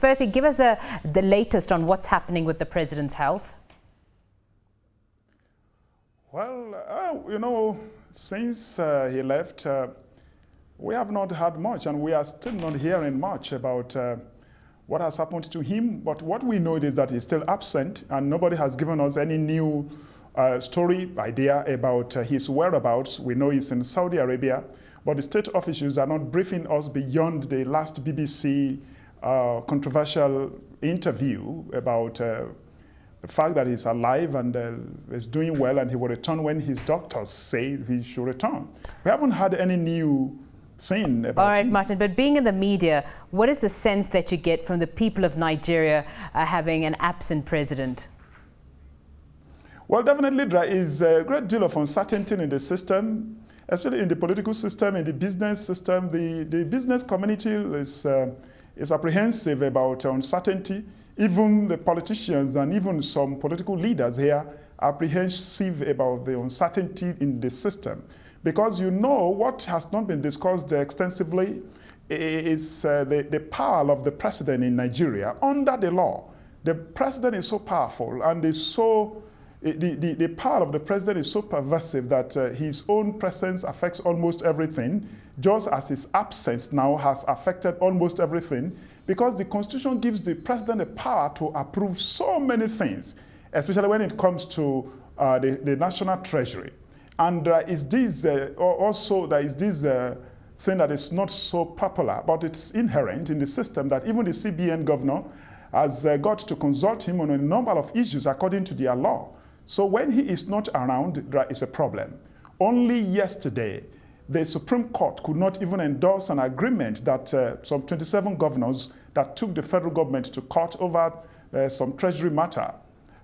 firstly, give us the latest on what's happening with the president's health. Well, since he left, we have not had much, and we are still not hearing much about what has happened to him. But what we know is that he's still absent, and nobody has given us any new idea about his whereabouts. We know he's in Saudi Arabia, but the state officials are not briefing us beyond the last BBC controversial interview about the fact that he's alive and is doing well, and he will return when his doctors say he should return. We haven't had any new thing about All right, him. Martin, but being in the media, what is the sense that you get from the people of Nigeria having an absent president? Well, definitely there is a great deal of uncertainty in the system, especially in the political system, in the business system. The business community is apprehensive about uncertainty. Even the politicians and even some political leaders here are apprehensive about the uncertainty in the system. Because what has not been discussed extensively is the power of the president in Nigeria under the law. The president is so powerful, and the power of the president is so pervasive that his own presence affects almost everything, just as his absence now has affected almost everything, because the Constitution gives the president the power to approve so many things, especially when it comes to the national treasury. And there is this thing that is not so popular, but it's inherent in the system, that even the CBN governor has got to consult him on a number of issues according to their law. So when he is not around, there is a problem. Only yesterday, the Supreme Court could not even endorse an agreement that some 27 governors that took the federal government to court over some treasury matter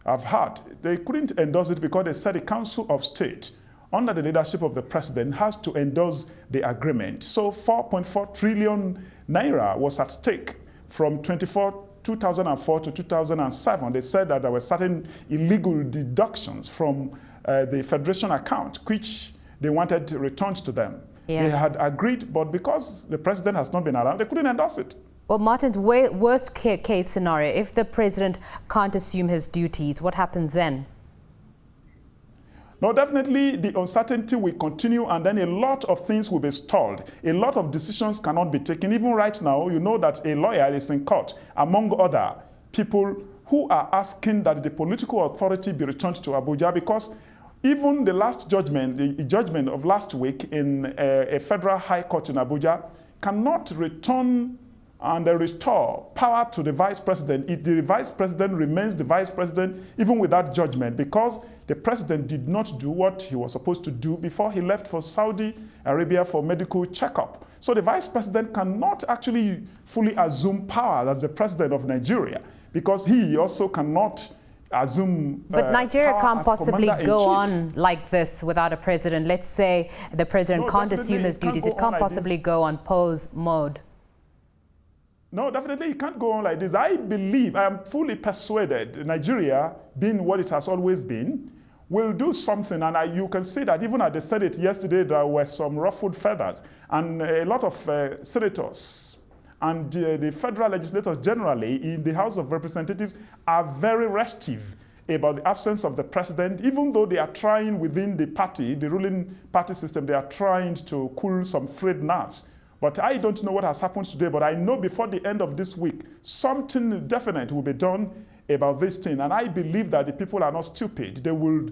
have had. They couldn't endorse it because they said the Council of State, under the leadership of the president, has to endorse the agreement. So 4.4 trillion naira was at stake from 2004 to 2007. They said that there were certain illegal deductions from the federation account, which they wanted returned to them. Yeah. They had agreed, but because the president has not been around, they couldn't endorse it. Well, Martin's worst case scenario, if the president can't assume his duties, what happens then? No, definitely the uncertainty will continue, and then a lot of things will be stalled. A lot of decisions cannot be taken. Even right now, you know that a lawyer is in court, among other people who are asking that the political authority be returned to Abuja, because even the last judgment, the judgment of last week in a federal high court in Abuja, cannot return and restore power to the vice president. The vice president remains the vice president even with that judgment, because the president did not do what he was supposed to do before he left for Saudi Arabia for medical checkup. So the vice president cannot actually fully assume power as the president of Nigeria, because he also cannot assume But Nigeria can't possibly go on like this without a president. Let's say the president can't assume his duties. It can't possibly go on pause mode. No, definitely it can't go on like this. I am fully persuaded Nigeria, being what it has always been, will do something. And you can see that even at the Senate yesterday, there were some ruffled feathers. And a lot of senators and the federal legislators generally in the House of Representatives are very restive about the absence of the president, even though they are trying within the party, the ruling party system, they are trying to cool some frayed nerves. But I don't know what has happened today, but I know before the end of this week, something definite will be done about this thing. And I believe that the people are not stupid. They will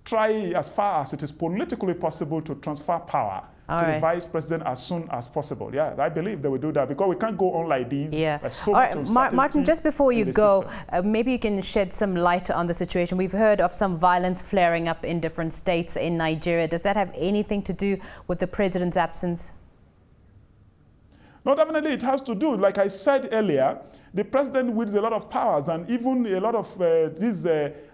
try as far as it is politically possible to transfer power to the vice president as soon as possible. Yeah, I believe they will do that, because we can't go on like this. Yeah. So all right, Martin, just before you go, maybe you can shed some light on the situation. We've heard of some violence flaring up in different states in Nigeria. Does that have anything to do with the president's absence? No, definitely it has to do. Like I said earlier, the president wields a lot of powers, and even a lot of these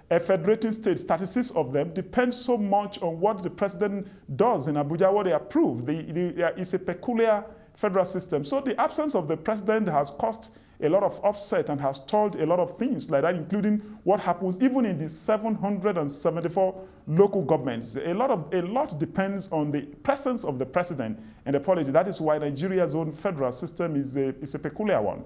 federating states, 36 of them, depend so much on what the president does in Abuja, what they approve. It's a peculiar federal system. So the absence of the president has caused a lot of upset and has stalled a lot of things like that, including what happens even in the 774 local governments. A lot depends on the presence of the president and the polity. That is why Nigeria's own federal system is a peculiar one.